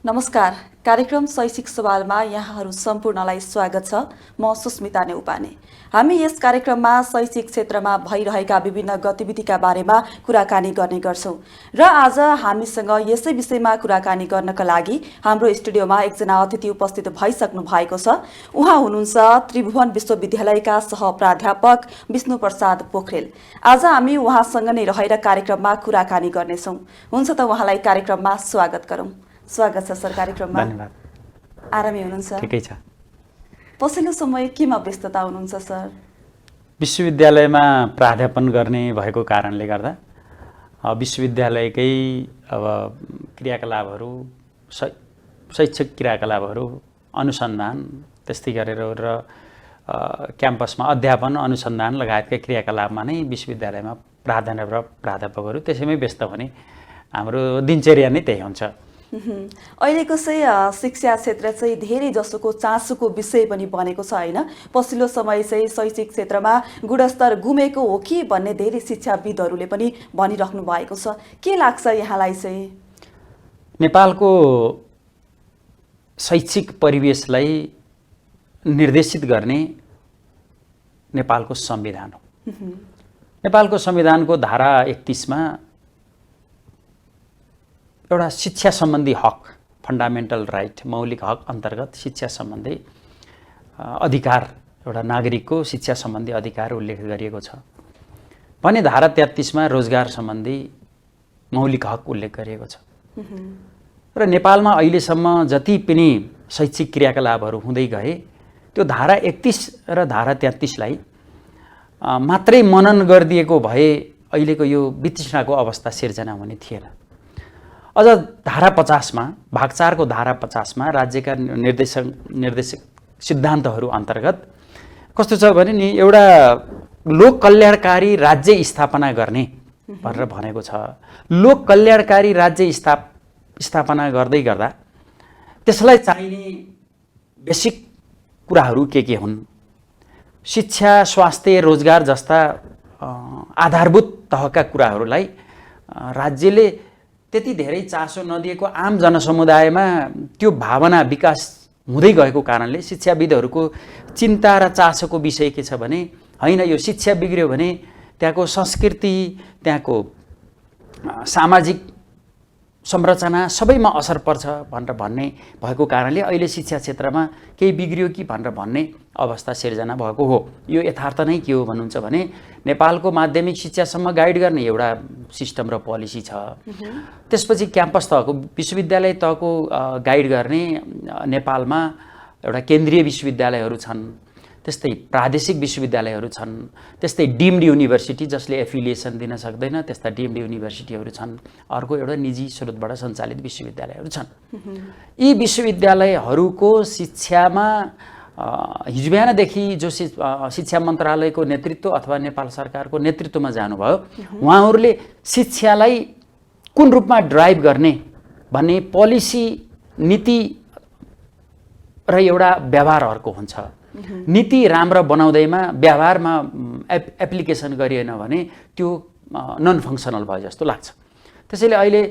नमस्कार। कार्यक्रम शैक्षिक सवालमा यहाँहरू सम्पूर्णलाई स्वागत छ। म सुस्मिता नेउपाने। हामी यस कार्यक्रममा शैक्षिक क्षेत्रमा भइरहेका विभिन्न गतिविधिका बारेमा कुराकानी गर्ने गर्छौं र आज हामीसँग यसै विषयमा कुराकानी गर्नका लागि हाम्रो स्टुडियोमा एकजना अतिथि उपस्थित भइसक्नु भएको छ। उहाँ हुनुहुन्छ त्रिभुवन विश्वविद्यालयका सहप्राध्यापक विष्णु प्रसाद पोखरेल। आज हामी उहाँसँग नै रहेर कार्यक्रममा कुराकानी गर्नेछौं। हुन्छ त उहाँलाई कार्यक्रममा स्वागत गरौं। स्वागत छ सर कार्यक्रममा। धन्यवाद। आरामै हुनुहुन्छ? ठिकै छ। पछिल्लो समय केमा व्यस्तता हुनुहुन्छ सर? विश्वविद्यालयमा प्राध्यापन गर्ने भएको कारणले गर्दा विश्वविद्यालयकै अब क्रियाकलापहरू, शैक्षिक क्रियाकलापहरू, अनुसन्धान, त्यस्तै गरेर र क्याम्पसमा अध्यापन, अनुसन्धान लगायतका क्रियाकलापमा नै विश्वविद्यालयमा प्राध्यापकहरू त्यसैमै व्यस्त हुने हाम्रो दिनचर्या नै त्यही हुन्छ। अहिलेको चाहिँ शिक्षा क्षेत्र चाहिँ धेरै जसोको चासोको विषय पनि बनेको छ हैन? पछिल्लो समय चाहिँ शैक्षिक क्षेत्रमा गुणस्तर गुमेको हो कि भन्ने धेरै शिक्षाविदहरूले पनि भनिराख्नु भएको छ। के लाग्छ यहाँलाई चाहिँ? नेपालको शैक्षिक परिवेशलाई निर्देशित गर्ने नेपालको संविधान हो। नेपालको संविधानको धारा 31 मा एउटा शिक्षा सम्बन्धी हक, फन्डामेन्टल राइट, मौलिक हक अन्तर्गत शिक्षा सम्बन्धी अधिकार, एउटा नागरिकको शिक्षा सम्बन्धी अधिकार उल्लेख गरिएको छ भने धारा 33 मा रोजगार सम्बन्धी मौलिक हक उल्लेख गरिएको छ। र नेपालमा अहिलेसम्म जति पनि शैक्षिक क्रियाकलापहरू हुँदै गए त्यो धारा 31 र धारा 33 लाई मात्रै मनन गरिदिएको भए अहिलेको यो वितृष्णाको अवस्था सिर्जना हुने थिएन। अझ धारा 50 मा, भाग 4 को धारा 50 मा राज्यका निर्देशक सिद्धान्तहरू अन्तर्गत कस्तो छ भने नि एउटा लोक कल्याणकारी राज्य स्थापना गर्ने भनेर भनेको छ। लोक कल्याणकारी राज्य स्थापना गर्दै गर्दा त्यसलाई चाहिने बेसिक कुराहरू के हुन्? शिक्षा, स्वास्थ्य, रोजगार जस्ता आधारभूत तहका कुराहरूलाई राज्यले त्यति धेरै चासो नदिएको आम जनसमुदायमा त्यो भावना विकास हुँदै गएको कारणले शिक्षाविदहरूको चिन्ता र चासोको विषय के छ भने हैन यो शिक्षा बिग्रियो भने त्यहाँको संस्कृति, त्यहाँको सामाजिक संरचना सबैमा असर पर्छ भनेर भन्ने भएको कारणले अहिले शिक्षा क्षेत्रमा केही बिग्रियो कि भनेर भन्ने अवस्था सिर्जना भएको हो। यो यथार्थ नै के हो भन्नुहुन्छ भने नेपालको माध्यमिक शिक्षासम्म गाइड गर्ने एउटा सिस्टम र पोलिसी छ। त्यसपछि क्याम्पस तहको, विश्वविद्यालय तहको गाइड गर्ने नेपालमा एउटा केन्द्रीय विश्वविद्यालयहरू छन्, त्यस्तै प्रादेशिक विश्वविद्यालयहरू छन्, त्यस्तै डिम्ड युनिभर्सिटी जसले एफिलिएसन दिन सक्दैन त्यस्ता डिम्ड युनिभर्सिटीहरू छन्, अर्को एउटा निजी स्रोतबाट सञ्चालित विश्वविद्यालयहरू छन्। यी विश्वविद्यालयहरूको शिक्षामा हिजो बिहानदेखि जो शिक्षा मन्त्रालयको नेतृत्व अथवा नेपाल सरकारको नेतृत्वमा जानुभयो उहाँहरूले शिक्षालाई कुन रूपमा ड्राइभ गर्ने भन्ने पोलिसी, नीति र एउटा व्यवहार अर्को हुन्छ। नीति राम्रो बनाउँदैमा व्यवहारमा एप्लिकेसन गरिएन भने त्यो नन फङ्सनल भयो जस्तो लाग्छ। त्यसैले अहिले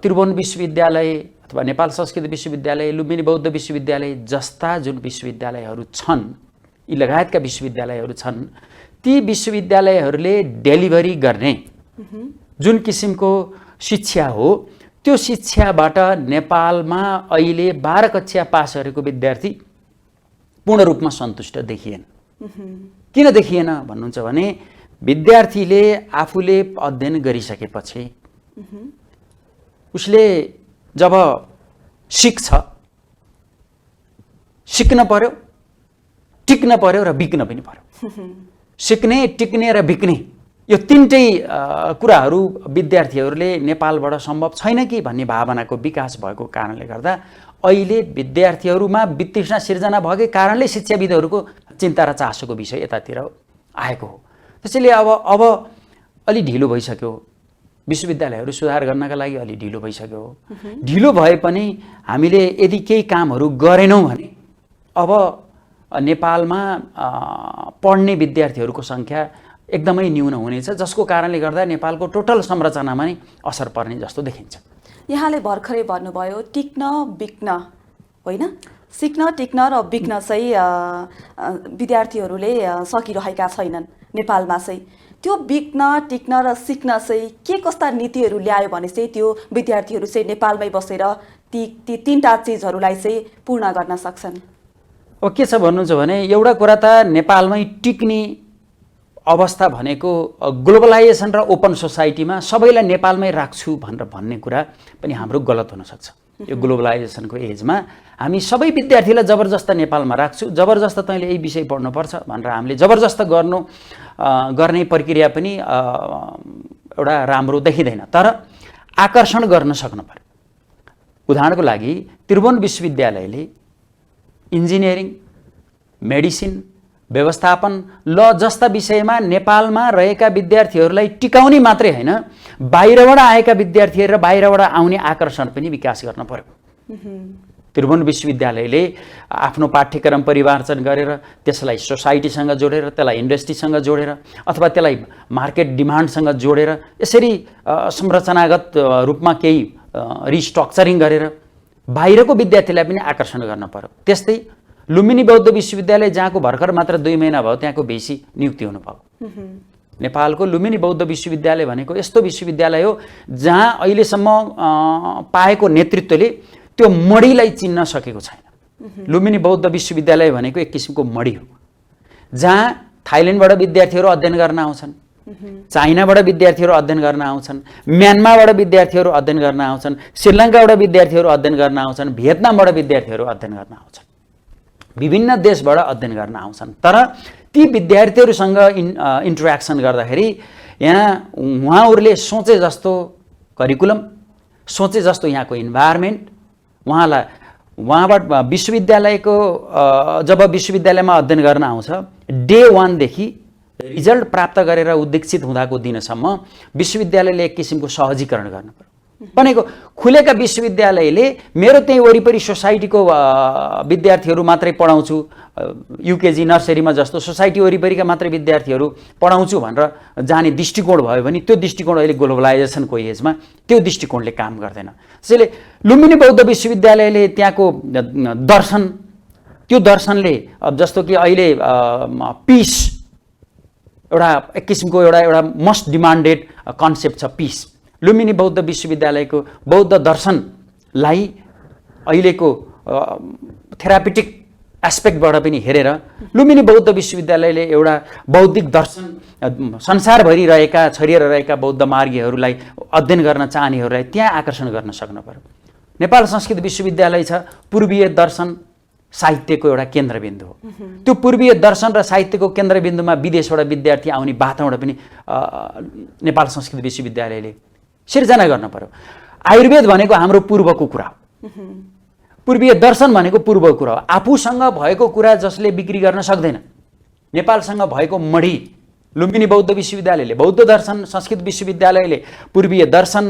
त्रिभुवन विश्वविद्यालय अथवा नेपाल संस्कृत विश्वविद्यालय, लुम्बिनी बौद्ध विश्वविद्यालय जस्ता जुन विश्वविद्यालयहरू छन्, यी लगायतका विश्वविद्यालयहरू छन्, ती विश्वविद्यालयहरूले डेलिभरी गर्ने जुन किसिमको शिक्षा हो त्यो शिक्षाबाट नेपालमा अहिले 12 कक्षा पास गरेको विद्यार्थी पूर्ण रूपमा सन्तुष्ट देखिएन। किन देखिएन भन्नुहुन्छ भने विद्यार्थीले आफूले अध्ययन गरिसकेपछि उसले जब सिक्छ, सिक्न पर्यो, टिक्न पर्यो र बिक्न पनि पर्यो। सिक्ने, टिक्ने र बिक्ने यो तीनटै कुराहरू विद्यार्थीहरूले नेपालबाट सम्भव छैन कि भन्ने भावनाको विकास भएको कारणले गर्दा अहिले विद्यार्थीहरूमा वितृष्णा सिर्जना भएकै कारणले शिक्षाविदहरूको चिन्ता र चासोको विषय यतातिर आएको हो। त्यसैले अब अलि ढिलो भइसक्यो, विश्वविद्यालयहरू सुधार गर्नका लागि अलि ढिलो भइसक्यो। ढिलो भए पनि हामीले यदि केही कामहरू गरेनौँ भने अब नेपालमा पढ्ने विद्यार्थीहरूको सङ्ख्या एकदमै न्यून हुनेछ, जसको कारणले गर्दा नेपालको टोटल संरचनामा नै असर पर्ने जस्तो देखिन्छ। यहाँले भर्खरै भन्नुभयो टिक्न बिक्न होइन, सिक्न टिक्न र बिक्न चाहिँ विद्यार्थीहरूले सकिरहेका छैनन् नेपालमा चाहिँ। त्यो बिक्न टिक्न र सिक्न चाहिँ के कस्ता नीतिहरू ल्यायो भने चाहिँ त्यो विद्यार्थीहरू चाहिँ नेपालमै बसेर ती तीनटा चिजहरूलाई चाहिँ पूर्ण गर्न सक्छन्? अब के छ भन्नुहुन्छ भने एउटा कुरा त नेपालमै टिक्ने अवस्था भनेको ग्लोबलाइजेसन र ओपन सोसाइटीमा सबैलाई नेपालमै राख्छु भनेर भन्ने कुरा पनि हाम्रो गलत हुनसक्छ। यो ग्लोबलाइजेसनको एजमा हामी सबै विद्यार्थीलाई जबरजस्त नेपालमा राख्छु, जबरजस्त तैँले यही विषय पढ्नुपर्छ भनेर हामीले जबरजस्त गर्ने प्रक्रिया पनि एउटा राम्रो देखिँदैन। तर आकर्षण गर्न सक्नु पर्यो। उदाहरणको लागि त्रिभुवन विश्वविद्यालयले इन्जिनियरिङ, मेडिसिन, व्यवस्थापन, ल जस्ता विषयमा नेपालमा रहेका विद्यार्थीहरूलाई टिकाउने मात्रै होइन, बाहिरबाट आएका विद्यार्थीहरू र बाहिरबाट आउने आकर्षण पनि विकास गर्न पर्यो। त्रिभुवन विश्वविद्यालयले आफ्नो पाठ्यक्रम परिमार्जन गरेर त्यसलाई सोसाइटीसँग जोडेर, त्यसलाई इन्डस्ट्रीसँग जोडेर अथवा त्यसलाई मार्केट डिमान्डसँग जोडेर यसरी संरचनागत रूपमा केही रिस्ट्रक्चरिङ गरेर बाहिरको विद्यार्थीलाई पनि आकर्षण गर्न पर्यो। त्यस्तै लुम्बिनी बौद्ध विश्वविद्यालय जहाँको भर्खर मात्र 2 महिना भयो त्यहाँको भेसी नियुक्ति हुनुभयो। नेपालको लुम्बिनी बौद्ध विश्वविद्यालय भनेको यस्तो विश्वविद्यालय हो जहाँ अहिलेसम्म पाएको नेतृत्वले त्यो मडीलाई चिन्न सकेको छैन। लुम्बिनी बौद्ध विश्वविद्यालय भनेको एक किसिमको मडी हो जहाँ थाइल्यान्डबाट विद्यार्थीहरू अध्ययन गर्न आउँछन्, चाइनाबाट विद्यार्थीहरू अध्ययन गर्न आउँछन्, म्यानमारबाट विद्यार्थीहरू अध्ययन गर्न आउँछन्, श्रीलङ्काबाट विद्यार्थीहरू अध्ययन गर्न आउँछन्, भियतनामबाट विद्यार्थीहरू अध्ययन गर्न आउँछन्, विभिन्न देशबाट अध्ययन गर्न आउँछन्। तर ती विद्यार्थीहरूसँग इन्टरेक्सन गर्दाखेरि यहाँ उहाँहरूले सोचे जस्तो करिकुलम, सोचे जस्तो यहाँको इन्भाइरोमेन्ट, उहाँबाट विश्वविद्यालयको जब विश्वविद्यालयमा अध्ययन गर्न आउँछ डे 1 देखि रिजल्ट प्राप्त गरेर उद्दीक्षित हुँदाको दिनसम्म विश्वविद्यालयले एक किसिमको सहजीकरण गर्नु पर्यो। भनेको खुलेका विश्वविद्यालयले मेरो त्यही वरिपरि सोसाइटीको विद्यार्थीहरू मात्रै पढाउँछु, युकेजी नर्सरीमा जस्तो सोसाइटी वरिपरिका मात्रै विद्यार्थीहरू पढाउँछु भनेर जाने दृष्टिकोण भयो भने त्यो दृष्टिकोण अहिले ग्लोबलाइजेसनको एजमा त्यो दृष्टिकोणले काम गर्दैन। त्यसैले लुम्बिनी बौद्ध विश्वविद्यालयले त्यहाँको दर्शन, त्यो दर्शनले अब जस्तो कि अहिले पिस एउटा एक किसिमको एउटा मोस्ट डिमान्डेड कन्सेप्ट छ पिस। लुम्बिनी बौद्ध विश्वविद्यालयको बौद्ध दर्शनलाई अहिलेको थेरापिटिक एस्पेक्टबाट पनि हेरेर लुम्बिनी बौद्ध विश्वविद्यालयले एउटा बौद्धिक दर्शन संसारभरि रहेका छरिएर रहेका बौद्ध मार्गीहरूलाई अध्ययन गर्न चाहनेहरूलाई त्यहाँ आकर्षण गर्न सक्नु पर्यो। नेपाल संस्कृत विश्वविद्यालय छ, पूर्वीय दर्शन साहित्यको एउटा केन्द्रबिन्दु हो। त्यो पूर्वीय दर्शन र साहित्यको केन्द्रबिन्दुमा विदेशबाट विद्यार्थी आउने वातावरण पनि नेपाल संस्कृत विश्वविद्यालयले सिर्जना गर्न पर्यो। आयुर्वेद भनेको हाम्रो पूर्वको कुरा हो, पूर्वीय दर्शन भनेको पूर्वको कुरा हो। आफूसँग भएको कुरा जसले बिक्री गर्न सक्दैन, नेपालसँग भएको मडी लुम्बिनी बौद्ध विश्वविद्यालयले, बौद्ध दर्शन संस्कृत विश्वविद्यालयले पूर्वीय दर्शन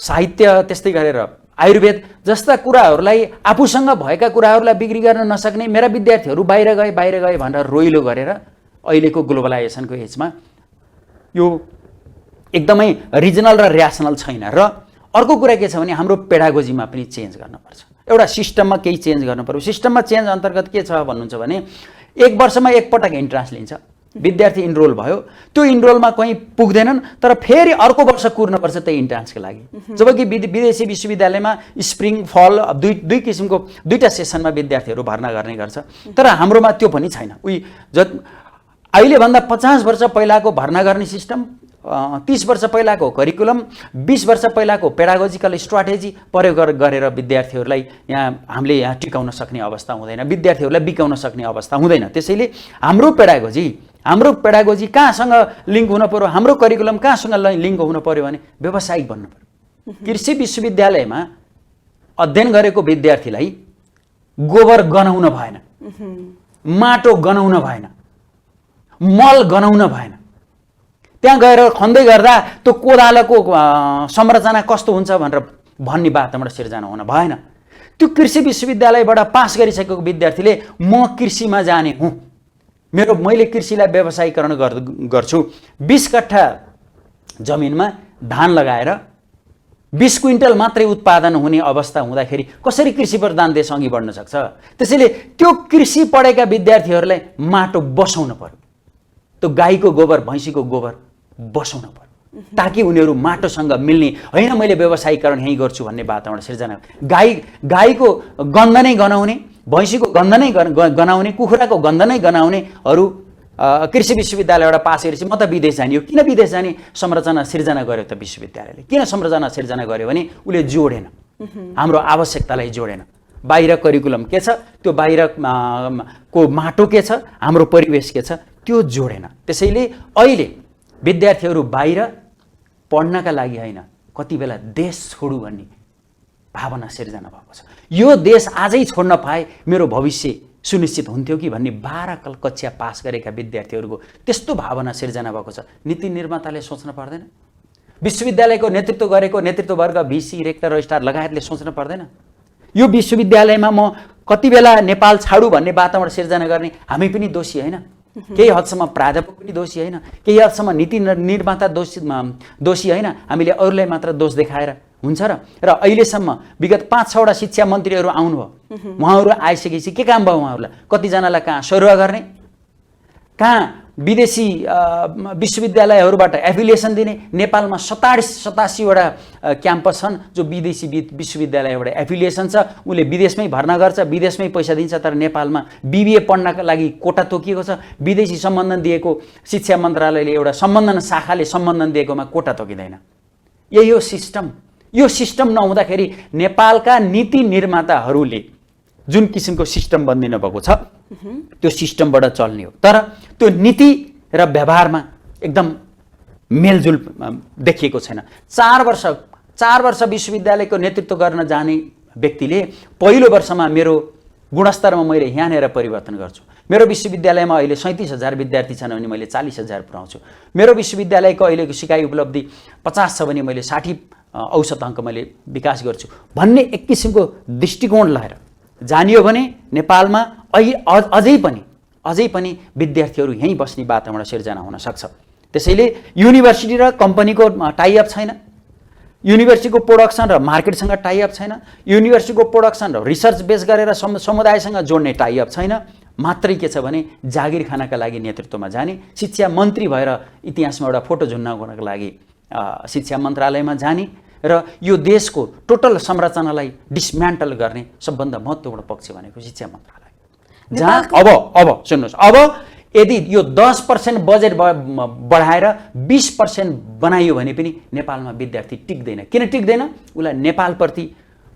साहित्य त्यस्तै गरेर आयुर्वेद जस्ता कुराहरूलाई आफूसँग भएका कुराहरूलाई बिक्री गर्न नसक्ने मेरा विद्यार्थीहरू बाहिर गए भनेर रोइलो गरेर अहिलेको ग्लोबलाइजेसनको एजमा यो एकदमै रिजनल र र्यासनल छैन। र अर्को कुरा के छ भने हाम्रो पेडागोजीमा पनि चेन्ज गर्नुपर्छ, एउटा सिस्टममा केही चेन्ज गर्नु पर्यो। सिस्टममा चेन्ज अन्तर्गत के छ भन्नुहुन्छ भने 1 वर्षमा एकपटक इन्ट्रान्स लिन्छ, विद्यार्थी इनरोल भयो, त्यो इनरोलमा कहीँ पुग्दैनन् तर फेरि अर्को वर्ष कुर्नुपर्छ त्यही इन्ट्रान्सको लागि। जबकि विदेशी विश्वविद्यालयमा स्प्रिङ फल दुई किसिमको 2टा सेसनमा विद्यार्थीहरू भर्ना गर्ने गर्छ, तर हाम्रोमा त्यो पनि छैन। अहिलेभन्दा 50 वर्ष पहिलाको भर्ना गर्ने सिस्टम, 30 वर्ष पहिलाको करिकुलम, 20 वर्ष पहिलाको पेडागोजिकल स्ट्राटेजी प्रयोग गरेर विद्यार्थीहरूलाई हामीले यहाँ टिकाउन सक्ने अवस्था हुँदैन, विद्यार्थीहरूलाई बिकाउन सक्ने अवस्था हुँदैन। त्यसैले हाम्रो पेडागोजी कहाँसँग लिङ्क हुन पर्यो, हाम्रो करिकुलम कहाँसँग लिङ्क हुन पर्यो भने व्यावसायिक बन्नु पर्यो। कृषि विश्वविद्यालयमा अध्ययन गरेको विद्यार्थीलाई गोबर गनाउन भएन, माटो गनाउन भएन, मल गनाउन भएन। त्यहाँ गएर खन्दै गर्दा त्यो कोदालोको संरचना कस्तो हुन्छ भनेर भन्ने वातावरण सिर्जना हुन भएन। त्यो कृषि विश्वविद्यालयबाट पास गरिसकेको विद्यार्थीले म कृषिमा जाने हुँ, मैले कृषिलाई व्यवसायीकरण गर्छु, 20 कट्ठा जमिनमा धान लगाएर 20 क्विन्टल मात्रै उत्पादन हुने अवस्था हुँदाखेरि कसरी कृषि प्रधान देश अघि बढ्न सक्छ? त्यसैले त्यो कृषि पढेका विद्यार्थीहरूलाई माटो बसाउन पर्यो, त्यो गाईको गोबर भैँसीको गोबर बसाउन पर्यो, ताकि उनीहरू माटोसँग मिल्ने होइन मैले व्यवसायीकरण यहीँ गर्छु भन्ने वातावरण सिर्जना। गाईको गन्ध नै गनाउने, भैँसीको गन्ध नै गनाउने, कुखुराको गन्ध नै गनाउनेहरू कृषि विश्वविद्यालयबाट पास गरेपछि म त विदेश जाने हो। किन विदेश जाने? संरचना सिर्जना गर्यो त विश्वविद्यालयले। किन संरचना सिर्जना गर्यो भने उसले जोडेन, हाम्रो आवश्यकतालाई जोडेन। बाहिर करिकुलम के छ, त्यो बाहिर को माटो के छ, हाम्रो परिवेश के छ, त्यो जोडेन। त्यसैले अहिले विद्यार्थीहरू बाहिर पढ्नका लागि होइन, कति बेला देश छोडु भन्ने भावना सिर्जना भएको छ। यो देश आजै छोड्न पाए मेरो भविष्य सुनिश्चित हुन्थ्यो कि भन्ने 12 कक्षा पास गरेका विद्यार्थीहरूको त्यस्तो भावना सिर्जना भएको छ। नीति निर्माताले सोच्न पर्दैन? विश्वविद्यालयको नेतृत्व गरेको नेतृत्ववर्ग, भिसी, रेक्टर, रजिस्ट्रार लगायतले सोच्न पर्दैन? यो विश्वविद्यालयमा म कति बेला नेपाल छाडु भन्ने वातावरण सिर्जना गर्ने हामी पनि दोषी होइन? केही हदसम्म प्राध्यापक पनि दोषी होइन? केही हदसम्म नीति निर्माता दोषी होइन? हामीले अरूलाई मात्र दोष देखाएर हुन्छ र? र अहिलेसम्म विगत 5-6 वटा शिक्षा मन्त्रीहरू आउनुभयो, उहाँहरू आइसकेपछि के काम भयो उहाँहरूलाई? कतिजनालाई कहाँ सरुवा गर्ने, कहाँ विदेशी विश्वविद्यालयहरूबाट एफिलिएसन दिने। नेपालमा 87 वटा क्याम्पस छन् जो विदेशी विश्वविद्यालयबाट एफिलिएसन छ, उसले विदेशमै भर्ना गर्छ, विदेशमै पैसा दिन्छ। तर नेपालमा बिबिए पढ्नका लागि कोटा तोकिएको छ। विदेशी सम्बन्धन दिएको शिक्षा मन्त्रालयले एउटा सम्बन्धन शाखाले सम्बन्धन दिएकोमा कोटा तोकिँदैन। यही हो सिस्टम। यो सिस्टम नहुँदाखेरि नेपालका नीति निर्माताहरूले जुन किसिमको सिस्टम बनिदिनु भएको छ त्यो सिस्टमबाट चल्ने हो। तर त्यो नीति र व्यवहारमा एकदम मेलजुल देखिएको छैन। 4 वर्ष विश्वविद्यालयको नेतृत्व गर्न जाने व्यक्तिले पहिलो वर्षमा मेरो गुणस्तरमा मैले यहाँनिर परिवर्तन गर्छु। मेरो विश्वविद्यालयमा अहिले 37,000 विद्यार्थी छन् भने मैले 40,000 पुर्याउँछु। मेरो विश्वविद्यालयको अहिलेको सिकाइ उपलब्धि 50 छ भने मैले 60 औसत अङ्क मैले विकास गर्छु भन्ने एक किसिमको दृष्टिकोण लगाएर जानियो भने नेपालमा अझै पनि विद्यार्थीहरू यहीँ बस्ने वातावरण सिर्जना हुन सक्छ। त्यसैले युनिभर्सिटी र कम्पनीको टाइअप छैन, युनिभर्सिटीको प्रोडक्सन र मार्केटसँग टाइअप छैन, युनिभर्सिटीको प्रोडक्सन र रिसर्च बेस गरेर समुदायसँग जोड्ने टाइअप छैन। मात्रै के छ भने जागिर खानका लागि नेतृत्वमा जाने, शिक्षा मन्त्री भएर इतिहासमा एउटा फोटो झुन्डाउनको लागि शिक्षा मन्त्रालयमा जाने र यो देशको टोटल संरचनालाई डिसमेन्टल गर्ने सबभन्दा महत्त्वपूर्ण पक्ष भनेको शिक्षा मन्त्रालय। जहाँ अब सुन्नुहोस्, अब यदि यो 10% बजेट बढाएर 20% बनाइयो भने पनि नेपालमा विद्यार्थी टिक्दैन। किन टिक्दैन? उसलाई नेपालप्रति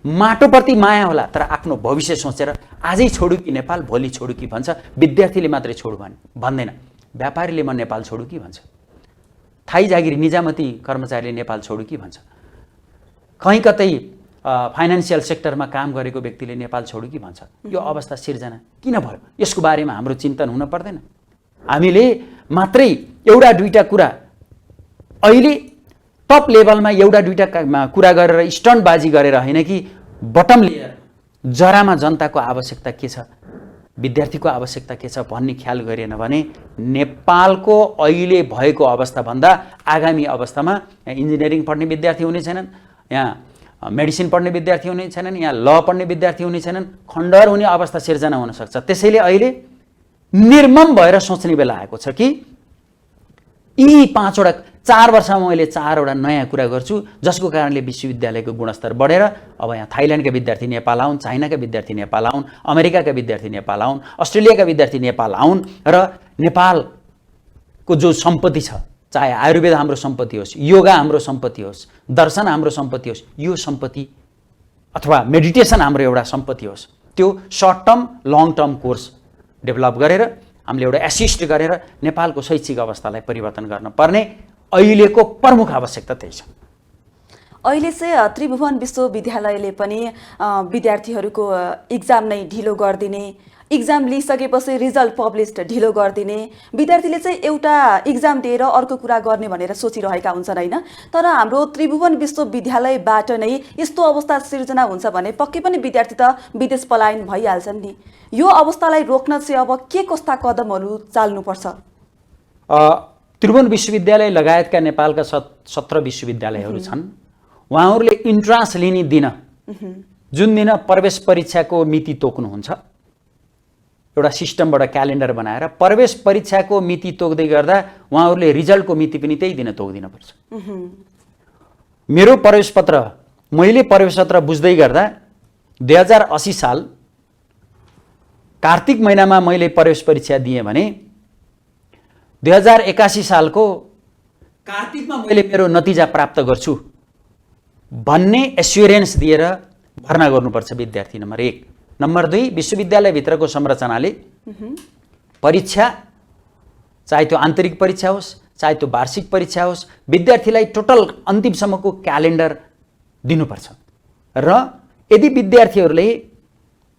माटोप्रति माया होला, तर आफ्नो भविष्य सोचेर आजै छोडु कि नेपाल, भोलि छोडु कि भन्छ। विद्यार्थीले मात्रै छोडु भन्दैन, व्यापारीले म नेपाल छोडु कि भन्छ, थाई जागिरी निजामती कर्मचारीले नेपाल छोडु कि भन्छ, कहीँ कतै फाइनेन्सियल सेक्टरमा काम गरेको व्यक्तिले नेपाल छोडु कि भन्छ। यो अवस्था सिर्जना किन भयो? यसको बारेमा हाम्रो चिन्तन हुन पर्दैन? हामीले मात्रै एउटा दुईटा कुरा अहिले टप लेभलमा एउटा दुईटा कुरा गरेर स्टन्टबाजी गरेर होइन कि बटम लेयर जरामा जनताको आवश्यकता के छ, विद्यार्थीको आवश्यकता के छ भन्ने ख्याल गरिएन भने नेपालको अहिले भएको अवस्थाभन्दा आगामी अवस्थामा यहाँ इन्जिनियरिङ पढ्ने विद्यार्थी हुने छैनन्, यहाँ मेडिसिन पढ्ने विद्यार्थी हुने छैनन्, यहाँ ल पढ्ने विद्यार्थी हुने छैनन्, खण्डहर हुने अवस्था सिर्जना हुन सक्छ। त्यसैले अहिले निर्मम भएर सोच्ने बेला आएको छ कि यी 4 वर्षमा मैले 4 वटा नयाँ कुरा गर्छु जसको कारणले विश्वविद्यालयको गुणस्तर बढेर अब यहाँ थाइल्यान्डका विद्यार्थी नेपाल आउन्, चाइनाका विद्यार्थी नेपाल आउन्, अमेरिकाका विद्यार्थी नेपाल आउन्, अस्ट्रेलियाका विद्यार्थी नेपाल आउन् र नेपालको जो सम्पत्ति छ, चाहे आयुर्वेद हाम्रो सम्पत्ति होस्, योगा हाम्रो सम्पत्ति होस्, दर्शन हाम्रो सम्पत्ति होस्, यो सम्पत्ति अथवा मेडिटेसन हाम्रो एउटा सम्पत्ति होस्, त्यो short term long term course develop गरेर हामीले एउटा एसिस्ट गरेर नेपालको शैक्षिक अवस्थालाई परिवर्तन गर्न पर्ने अहिलेको प्रमुख आवश्यकता त्यही छ। अहिले चाहिँ त्रिभुवन विश्वविद्यालयले पनि विद्यार्थीहरूको इक्जाम नै ढिलो गरिदिने, इक्जाम लिइसकेपछि रिजल्ट पब्लिस्ड ढिलो गरिदिने, विद्यार्थीले चाहिँ एउटा इक्जाम दिएर अर्को कुरा गर्ने भनेर सोचिरहेका हुन्छन् होइन। तर हाम्रो त्रिभुवन विश्वविद्यालयबाट नै यस्तो अवस्था सिर्जना हुन्छ भने पक्कै पनि विद्यार्थी त विदेश पलायन भइहाल्छन् नि। यो अवस्थालाई रोक्न चाहिँ अब के कस्ता कदमहरू चाल्नुपर्छ? त्रिभुवन विश्वविद्यालय लगायतका नेपालका 17 विश्वविद्यालयहरू छन्, उहाँहरूले इन्ट्रान्स लिने दिन जुन दिन प्रवेश परीक्षाको मिति तोक्नुहुन्छ, एउटा सिस्टमबाट क्यालेन्डर बनाएर प्रवेश परीक्षाको मिति तोक्दै गर्दा उहाँहरूले रिजल्टको मिति पनि त्यही दिन तोकिदिनुपर्छ। मेरो प्रवेश पत्र, मैले प्रवेश पत्र बुझ्दै गर्दा 2080 साल कार्तिक महिनामा मैले प्रवेश परीक्षा दिएँ भने 2081 सालको कार्तिकमा मैले मेरो नतिजा प्राप्त गर्छु भन्ने एस्युरेन्स दिएर भर्ना गर्नुपर्छ विद्यार्थी नम्बर 1। नम्बर 2, विश्वविद्यालयभित्रको संरचनाले परीक्षा, चाहे त्यो आन्तरिक परीक्षा होस् चाहे त्यो वार्षिक परीक्षा होस्, विद्यार्थीलाई टोटल अन्तिमसम्मको क्यालेन्डर दिनुपर्छ। र यदि विद्यार्थीहरूले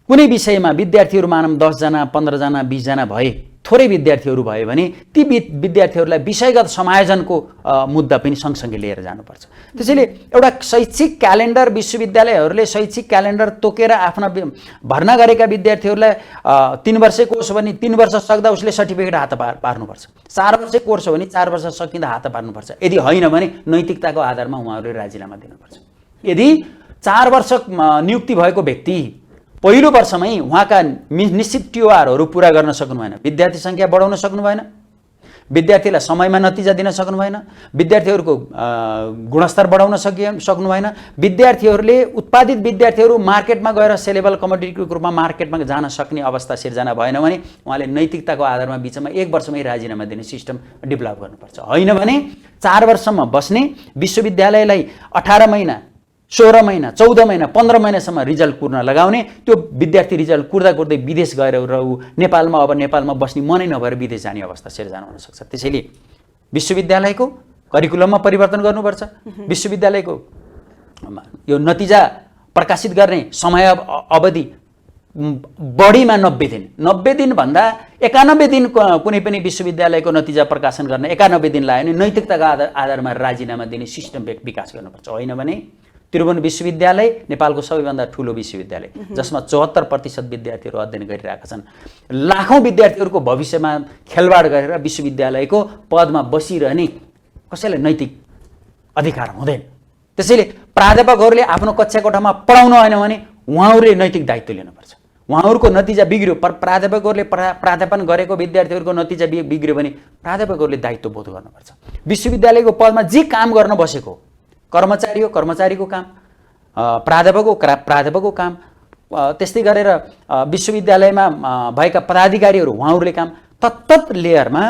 कुनै विषयमा विद्यार्थीहरू मानौँ 10 जना 15 जना 20 जना भए, थोरै विद्यार्थीहरू भयो भने ती विद्यार्थीहरूलाई विषयगत समायोजनको मुद्दा पनि सँगसँगै लिएर जानुपर्छ। त्यसैले एउटा शैक्षिक क्यालेन्डर, विश्वविद्यालयहरूले शैक्षिक क्यालेन्डर तोकेर आफ्ना भर्ना गरेका विद्यार्थीहरूलाई 3 वर्षे कोर्स हो भने 3 वर्ष सक्दा उसले सर्टिफिकेट हात पार्नुपर्छ। 4 वर्षे कोर्स हो भने 4 वर्ष सकिँदा हात पार्नुपर्छ। यदि होइन भने नैतिकताको आधारमा उहाँहरूले राजीनामा दिनुपर्छ। यदि 4 वर्ष नियुक्ति भएको व्यक्ति पहिलो वर्षमै उहाँका निश्चित टिओआरहरू पुरा गर्न सक्नु भएन, विद्यार्थी सङ्ख्या बढाउन सक्नु भएन, विद्यार्थीलाई समयमा नतिजा दिन सक्नु भएन, विद्यार्थीहरूको गुणस्तर बढाउन सक्नु भएन, विद्यार्थीहरूले उत्पादित विद्यार्थीहरू मार्केटमा गएर सेलेबल कमोडिटीको रूपमा मार्केटमा जान सक्ने अवस्था सिर्जना भएन भने उहाँले नैतिकताको आधारमा बिचमा 1 वर्षमै राजीनामा दिने सिस्टम डेभलप गर्नुपर्छ। होइन भने 4 वर्षसम्म बस्ने विश्वविद्यालयलाई 18 महिना 16 महिना 14 महिना 15 महिनासम्म रिजल्ट कुर्न लगाउने, त्यो विद्यार्थी रिजल्ट कुर्दै विदेश गएर र ऊ नेपालमा बस्ने मनै नभएर विदेश जाने अवस्था सिर्जना हुन सक्छ। त्यसैले विश्वविद्यालयको करिकुलममा परिवर्तन गर्नुपर्छ। विश्वविद्यालयको यो नतिजा प्रकाशित गर्ने समय अवधि बढीमा 90 दिन भन्दा 91 दिन कुनै पनि विश्वविद्यालयको नतिजा प्रकाशन गर्न 91 दिन लाग्यो भने नैतिकताका आधारमा राजीनामा दिने सिस्टम विकास गर्नुपर्छ। होइन भने त्रिभुवन विश्वविद्यालय नेपालको सबैभन्दा ठुलो विश्वविद्यालय जसमा 74% विद्यार्थीहरू अध्ययन गरिरहेका छन्, लाखौं विद्यार्थीहरूको भविष्यमा खेलवाड गरेर विश्वविद्यालयको पदमा बसिरहने कसैलाई नैतिक अधिकार हुँदैन। त्यसैले प्राध्यापकहरूले आफ्नो कक्षा कोठामा पढाउनु होइन भने उहाँहरूले नैतिक दायित्व लिनुपर्छ। उहाँहरूको नतिजा बिग्रियो, प्राध्यापकहरूले प्राध्यापन गरेको विद्यार्थीहरूको नतिजा बिग्रियो भने प्राध्यापकहरूले दायित्व बोध गर्नुपर्छ। विश्वविद्यालयको पदमा जे काम गर्न बसेको कर्मचारी हो कर्मचारीको काम, प्राध्यापक हो प्राध्यापकको काम, त्यस्तै गरेर विश्वविद्यालयमा भएका पदाधिकारीहरू उहाँहरूले काम तत्त लेयरमा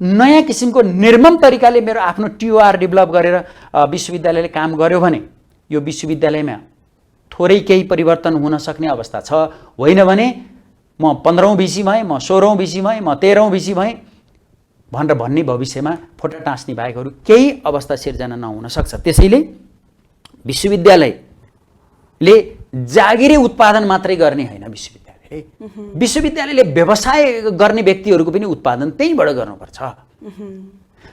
नयाँ किसिमको निर्मम तरिकाले मेरो आफ्नो टिओआर डेभलप गरेर विश्वविद्यालयले काम गर्यो भने यो विश्वविद्यालयमा थोरै केही परिवर्तन हुन सक्ने अवस्था छ। होइन भने म 15औं भिसी भएँ, म 16औं भिसी भएँ, म 13औं भिसी भएँ भनेर भन्ने भविष्यमा फोटा टाँस्ने बाहेकहरू केही अवस्था सिर्जना नहुन सक्छ। त्यसैले विश्वविद्यालयले जागिरे उत्पादन मात्रै गर्ने होइन, विश्वविद्यालयले व्यवसाय गर्ने व्यक्तिहरूको पनि उत्पादन त्यहीँबाट गर्नुपर्छ।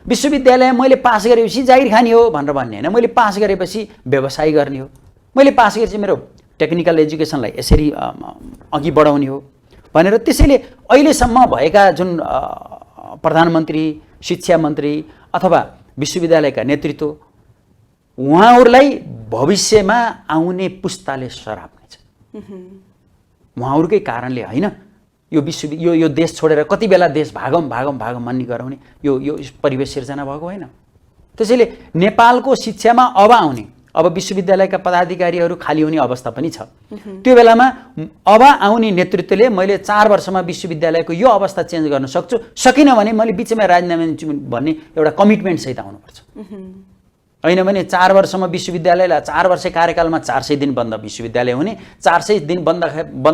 विश्वविद्यालय मैले पास गरेपछि जागिर खाने हो भनेर भन्ने होइन, मैले पास गरेपछि व्यवसाय गर्ने हो, मैले पास गरेपछि मेरो टेक्निकल एजुकेसनलाई यसरी अघि बढाउने हो भनेर। त्यसैले अहिलेसम्म भएका जुन प्रधानमन्त्री, शिक्षा मन्त्री अथवा विश्वविद्यालयका नेतृत्व उहाँहरूलाई भविष्यमा आउने पुस्ताले सराप्नेछ। उहाँहरूकै कारणले होइन यो देश छोडेर कति बेला देश भागौँ भन्ने गराउने यो परिवेश सिर्जना भएको होइन। त्यसैले नेपालको शिक्षामा अब विश्वविद्यालयका पदाधिकारीहरू खाली हुने अवस्था पनि छ। त्यो बेलामा अब आउने नेतृत्वले मैले 4 वर्षमा विश्वविद्यालयको यो अवस्था चेन्ज गर्न सक्छु, सकिनँ भने मैले बिचमा राजीनामा दिन्छु भन्ने एउटा कमिटमेन्ट सहित आउनुपर्छ। होइन भने 4 वर्षमा विश्वविद्यालयलाई 4 वर्ष कार्यकालमा 400 दिन बन्द विश्वविद्यालय हुने, 400 दिन बन्द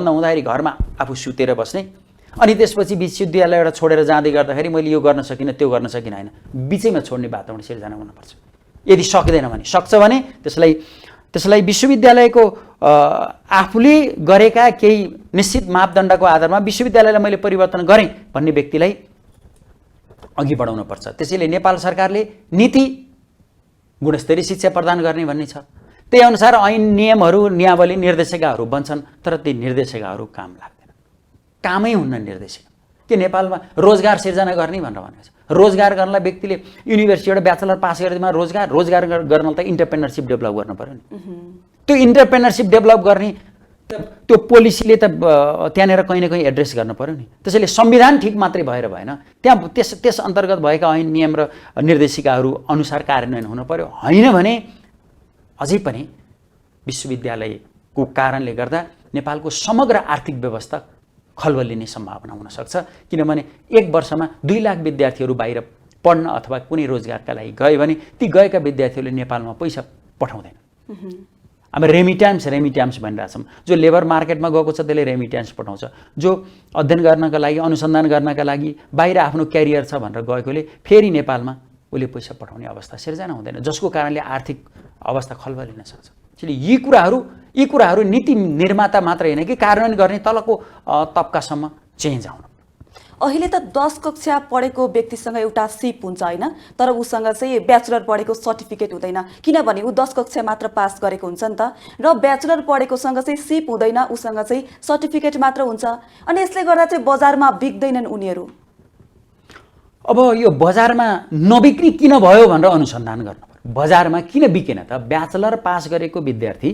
हुँदाखेरि घरमा आफू सुतेर बस्ने, अनि त्यसपछि विश्वविद्यालयबाट छोडेर जाँदै गर्दाखेरि मैले यो गर्न सकिनँ त्यो गर्न सकिनँ होइन, बिचैमा छोड्ने वातावरण सिर्जना हुनुपर्छ। यदि सक्दैन भने सक्छ भने त्यसलाई विश्वविद्यालयको आफूले गरेका केही निश्चित मापदण्डको आधारमा विश्वविद्यालयलाई मैले परिवर्तन गरेँ भन्ने व्यक्तिलाई अघि बढाउनु पर्छ। त्यसैले नेपाल सरकारले नीति गुणस्तरीय शिक्षा प्रदान गर्ने भन्ने छ, त्यही अनुसार ऐन नियमहरू नियावली निर्देशिकाहरू बन्छन्, तर ती निर्देशिकाहरू काम लाग्दैन, कामै हुन्न निर्देशिका। के नेपालमा रोजगार सिर्जना गर्ने भनेर भनेको छ, रोजगार गर्नलाई व्यक्तिले युनिभर्सिटीबाट ब्याचलर पास गरेमा रोजगार गर्नलाई त इन्टरप्रेनरसिप डेभलप गर्नु पर्यो नि। त्यो इन्टरप्रेनरसिप डेभलप गर्ने त्यो पोलिसीले त त्यहाँनिर कहीँ न कहीँ एड्रेस गर्नु पर्यो नि। त्यसैले संविधान ठिक मात्रै भएर भएन, त्यहाँ त्यस अन्तर्गत भएका ऐन नियम र निर्देशिकाहरू अनुसार कार्यान्वयन हुनु पर्यो। होइन भने अझै पनि विश्वविद्यालयको कारणले गर्दा नेपालको समग्र आर्थिक व्यवस्था खलबलिने सम्भावना हुनसक्छ। किनभने एक वर्षमा 2 लाख विद्यार्थीहरू बाहिर पढ्न अथवा कुनै रोजगारका लागि गए भने ती गएका विद्यार्थीहरूले नेपालमा पैसा पठाउँदैन। हामी रेमिट्यान्स भनिरहेछौँ। जो लेबर मार्केटमा गएको छ त्यसले रेमिट्यान्स पठाउँछ, जो अध्ययन गर्नका लागि अनुसन्धान गर्नका लागि बाहिर आफ्नो क्यारियर छ भनेर गएकोले फेरि नेपालमा उसले पैसा पठाउने अवस्था सिर्जना हुँदैन, जसको कारणले आर्थिक अवस्था खलबलिन सक्छ। त्यसैले यी कुराहरू नीति निर्माता मात्र होइन कि कार्यान्वयन गर्ने तलको तबकासम्म चेन्ज आउनु। अहिले त 10 कक्षा पढेको व्यक्तिसँग एउटा सिप हुन्छ होइन, तर उसँग चाहिँ ब्याचलर पढेको सर्टिफिकेट हुँदैन, किनभने ऊ 10 कक्षा मात्र पास गरेको हुन्छ नि त। र ब्याचलर पढेकोसँग चाहिँ सिप हुँदैन, उसँग चाहिँ सर्टिफिकेट मात्र हुन्छ। अनि यसले गर्दा चाहिँ बजारमा बिक्दैनन् उनीहरू। अब यो बजारमा नबिक्री किन भयो भनेर अनुसन्धान गर्नु पर्यो। बजारमा किन बिकेन त? ब्याचलर पास गरेको विद्यार्थी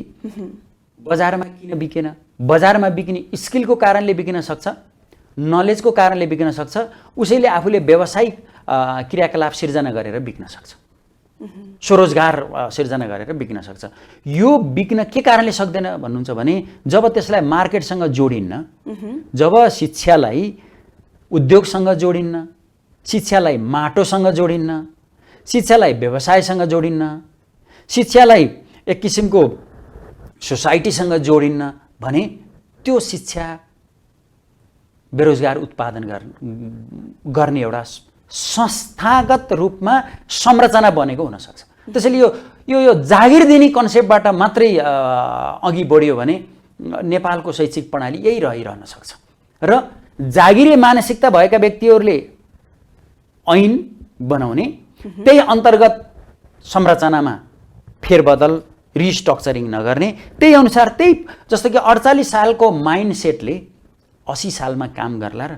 बजारमा किन बिकेन? बजारमा बिक्ने स्किलको कारणले बिकिन सक्छ, नलेजको कारणले बिक्न सक्छ, उसैले आफूले व्यावसायिक क्रियाकलाप सिर्जना गरेर बिक्न सक्छ, स्वरोजगार सिर्जना गरेर बिक्न सक्छ। यो बिक्न के कारणले सक्दैन भन्नुहुन्छ भने जब त्यसलाई मार्केटसँग जोडिन्न, जब शिक्षालाई उद्योगसँग जोडिन्न, शिक्षालाई माटोसँग जोडिन्न, शिक्षालाई व्यवसायसँग जोडिन्न, शिक्षालाई एक किसिमको सोसाइटीसँग जोडिन्न भने त्यो शिक्षा बेरोजगार उत्पादन गर्ने एउटा संस्थागत रूपमा संरचना बनेको हुनसक्छ। त्यसैले यो जागिर दिने कन्सेप्टबाट मात्रै अघि बढ्यो भने नेपालको शैक्षिक प्रणाली यही रहिरहन सक्छ। र जागिरे मानसिकता भएका व्यक्तिहरूले ऐन बनाउने, त्यही अन्तर्गत संरचनामा फेरबदल रिस्ट्रक्चरिङ नगर्ने, त्यही अनुसार त्यही जस्तो कि 48 सालको माइन्डसेटले 80 सालमा काम गर्ला र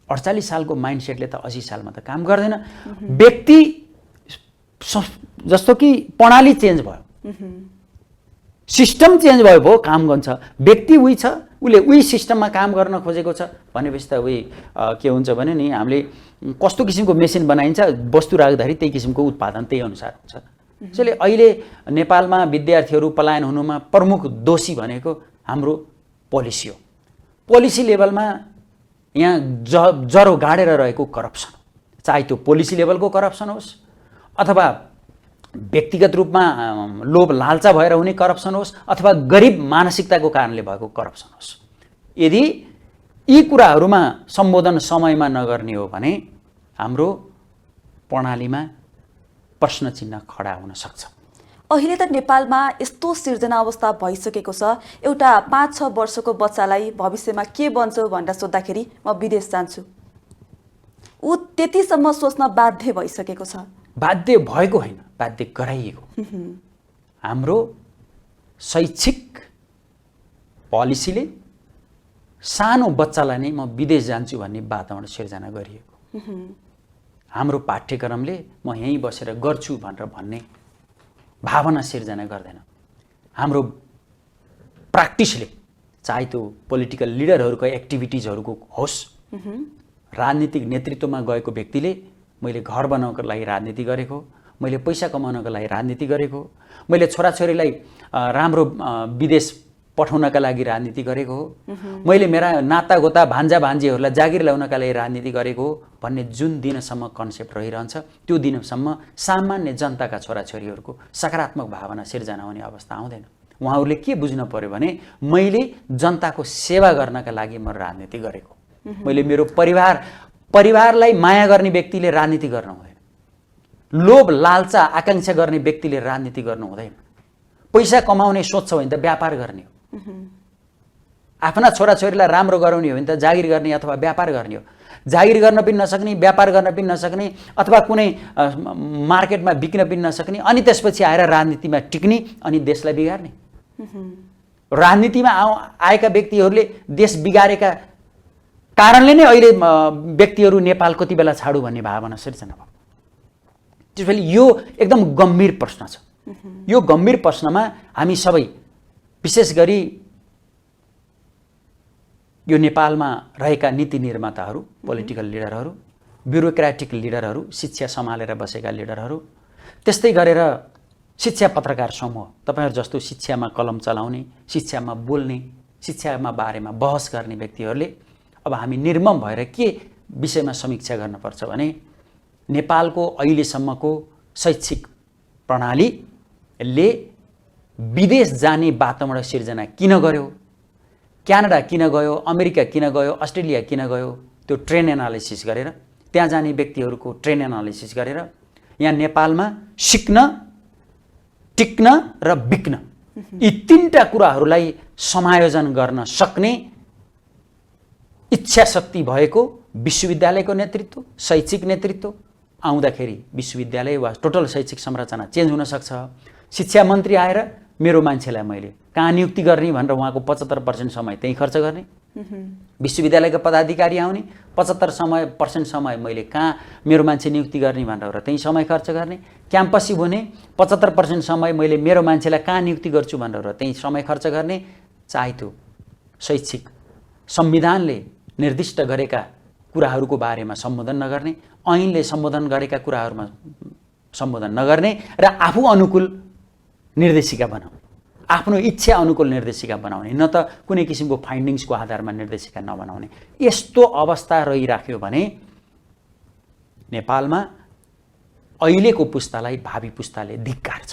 48 सालको माइन्डसेटले त 80 सालमा त काम गर्दैन। व्यक्ति जस्तो कि प्रणाली चेन्ज भयो, सिस्टम चेन्ज भयो काम गर्छ। व्यक्ति उही छ, उसले उही सिस्टममा काम गर्न खोजेको छ भनेपछि त उही के हुन्छ भने नि हामीले कस्तो किसिमको मेसिन बनाइन्छ, वस्तु राख्दाखेरि त्यही किसिमको उत्पादन त्यही अनुसार हुन्छ। त्यसैले अहिले नेपालमा विद्यार्थीहरू पलायन हुनुमा प्रमुख दोषी भनेको हाम्रो पोलिसी हो। पोलिसी लेभलमा यहाँ जरो गाडेर रहेको करप्सन, चाहे त्यो पोलिसी लेभलको करप्सन होस् अथवा व्यक्तिगत रूपमा लोभ लालचा भएर हुने करप्सन होस् अथवा गरिब मानसिकताको कारणले भएको करप्सन होस्, यदि यी कुराहरूमा सम्बोधन समयमा नगर्ने हो भने हाम्रो प्रणालीमा प्रश्न चिन्ह खडा हुन सक्छ। अहिले त नेपालमा यस्तो सिर्जना अवस्था भइसकेको छ, एउटा 5-6 वर्षको बच्चालाई भविष्यमा के बन्छौ भनेर सोद्धाखेरि म विदेश जान्छु, ऊ त्यतिसम्म सोच्न बाध्य भइसकेको छ। बाध्य भएको होइन, बाध्य गराइएको। हाम्रो शैक्षिक पोलिसीले सानो बच्चालाई नै म विदेश जान्छु भन्ने वातावरण सिर्जना गरिएको। हाम्रो पाठ्यक्रमले म यहीँ बसेर गर्छु भनेर भन्ने भावना सिर्जना गर्दैन। हाम्रो प्र्याक्टिसले, चाहे त्यो पोलिटिकल लिडरहरूको एक्टिभिटिजहरूको होस्, राजनीतिक नेतृत्वमा गएको व्यक्तिले मैले घर बनाउनको लागि राजनीति गरेको, मैले पैसा कमाउनको लागि राजनीति गरेको, मैले छोराछोरीलाई राम्रो विदेश पठाउनका लागि राजनीति गरेको हो, मैले मेरा नातागोता भान्जा भान्जीहरूलाई जागिर ल्याउनका लागि राजनीति गरेको हो भन्ने जुन दिनसम्म कन्सेप्ट रहिरहन्छ त्यो दिनसम्म सामान्य जनताका छोराछोरीहरूको सकारात्मक भावना सिर्जना हुने अवस्था आउँदैन। उहाँहरूले के बुझ्न पर्यो भने मैले जनताको सेवा गर्नका लागि म राजनीति गरेको, मैले मेरो परिवारलाई माया गर्ने व्यक्तिले राजनीति गर्न हुँदैन, लोभ लालचा आकाङ्क्षा गर्ने व्यक्तिले राजनीति गर्नु हुँदैन। पैसा कमाउने सोच्छ भने त व्यापार गर्ने हो, आफ्ना छोराछोरीलाई राम्रो गराउने हो भने त जागिर गर्ने अथवा व्यापार गर्ने हो। जागिर गर्न पनि नसक्ने, व्यापार गर्न पनि नसक्ने अथवा कुनै मार्केटमा बिक्न पनि नसक्ने, अनि त्यसपछि आएर राजनीतिमा टिक्ने अनि देशलाई बिगार्ने। राजनीतिमा आएका व्यक्तिहरूले देश बिगारेका कारणले नै अहिले व्यक्तिहरू नेपाल कति बेला छाडु भन्ने भावना सिर्जना भयो। त्यसैले यो एकदम गम्भीर प्रश्न छ। यो गम्भीर प्रश्नमा हामी सबै विशेष गरी यो नेपालमा रहेका नीति निर्माताहरू, पोलिटिकल लिडरहरू, ब्युरोक्रेटिक लिडरहरू, शिक्षा सम्हालेर बसेका लिडरहरू, त्यस्तै गरेर शिक्षा पत्रकार समूह, तपाईहरु जस्तो शिक्षामा कलम चलाउने, शिक्षामा बोल्ने, शिक्षामा बारेमा बहस गर्ने व्यक्तिहरूले अब हामी निर्मम भएर के विषयमा समीक्षा गर्नुपर्छ भने नेपालको अहिलेसम्मको शैक्षिक प्रणालीले विदेश जाने वातावरण सिर्जना किन गर्यो, क्यानाडा किन गयो, अमेरिका किन गयो, अस्ट्रेलिया किन गयो, त्यो ट्रेन एनालिसिस गरेर, त्यहाँ जाने व्यक्तिहरूको ट्रेन एनालिसिस गरेर यहाँ नेपालमा सिक्न, टिक्न र बिक्न यी तीनटा कुराहरूलाई समायोजन गर्न सक्ने इच्छा शक्ति भएको विश्वविद्यालयको नेतृत्व, शैक्षिक नेतृत्व आउँदाखेरि विश्वविद्यालय वा टोटल शैक्षिक संरचना चेन्ज हुन सक्छ। शिक्षा मन्त्री आएर मेरो मान्छेलाई मैले कहाँ नियुक्ति गर्ने भनेर उहाँको 75% समय त्यही खर्च गर्ने, विश्वविद्यालयका पदाधिकारी आउने 75% समय मैले कहाँ मेरो मान्छे नियुक्ति गर्ने भनेर त्यही समय खर्च गर्ने, क्याम्पसिभ हुने 75% समय मैले मेरो मान्छेलाई कहाँ नियुक्ति गर्छु भनेर त्यही समय खर्च गर्ने, चाहे त्यो शैक्षिक संविधानले निर्दिष्ट गरेका कुराहरूको बारेमा सम्बोधन नगर्ने, ऐनले सम्बोधन गरेका कुराहरूमा सम्बोधन नगर्ने र आफू अनुकूल निर्देशिका बनाउने, आफ्नो इच्छा अनुकूल निर्देशिका बनाउने, न त कुनै किसिमको फाइन्डिङ्सको आधारमा निर्देशिका नबनाउने, यस्तो अवस्था रहिराख्यो भने नेपालमा अहिलेको पुस्तालाई भावी पुस्ताले धिक्कार्छ।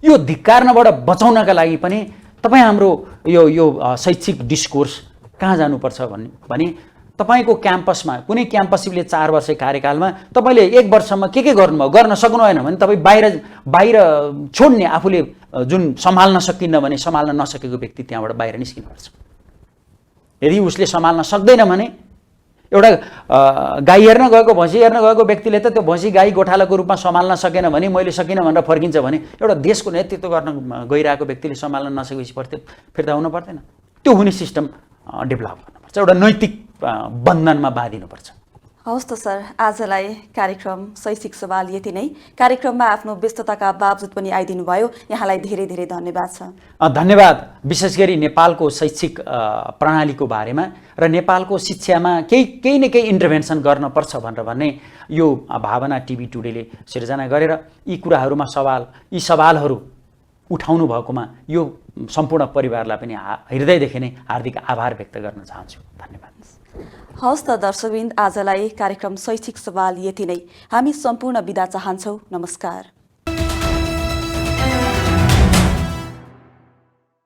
यो धिक्कार्नबाट बचाउनका लागि पनि तपाईँ हाम्रो यो शैक्षिक डिस्कोर्स कहाँ जानुपर्छ भने तपाईको क्याम्पसमा कुनै क्याम्पसले 4 वर्ष कार्यकालमा तपाईले 1 वर्षमा के गर्नुभयो गर्न सक्नु भएन भने तपाईँ बाहिर छोड्ने, आफूले जुन सम्हाल्न सकिन्न भने सम्हाल्न नसकेको व्यक्ति त्यहाँबाट बाहिर निस्किनुपर्छ। यदि उसले सम्हाल्न सक्दैन भने एउटा गाई हेर्न गएको, भैँसी हेर्न गएको व्यक्तिले त त्यो भैँसी गाई गोठालाको रूपमा सम्हाल्न सकेन भने मैले सकिनँ भनेर फर्किन्छ भने एउटा देशको नेतृत्व गर्न गइरहेको व्यक्तिले सम्हाल्न नसकेपछि फिर्ता हुनु पर्दैन। त्यो हुने सिस्टम डेभलप गर्नुपर्छ, एउटा नैतिक बन्धनमा बाँधिनुपर्छ। हवस् त सर, आजलाई कार्यक्रम शैक्षिक सवाल यति नै। कार्यक्रममा आफ्नो व्यस्तताका बावजुद पनि आइदिनु भयो, यहाँलाई धेरै धेरै धन्यवाद छ। धन्यवाद। विशेष गरी नेपालको शैक्षिक प्रणालीको बारेमा र नेपालको शिक्षामा केही न केही इन्टरभेन्सन गर्नुपर्छ भनेर भन्ने यो भावना टिभी टुडेले सिर्जना गरेर यी कुराहरूमा यी सवालहरू उठाउनु भएकोमा यो सम्पूर्ण परिवारलाई पनि हृदयदेखि नै हार्दिक आभार व्यक्त गर्न चाहन्छु। धन्यवाद। हवस् त दर्शकवृन्द, आजलाई कार्यक्रम शैक्षिक सवाल यति नै। हामी सम्पूर्ण बिदा चाहन्छौँ। नमस्कार।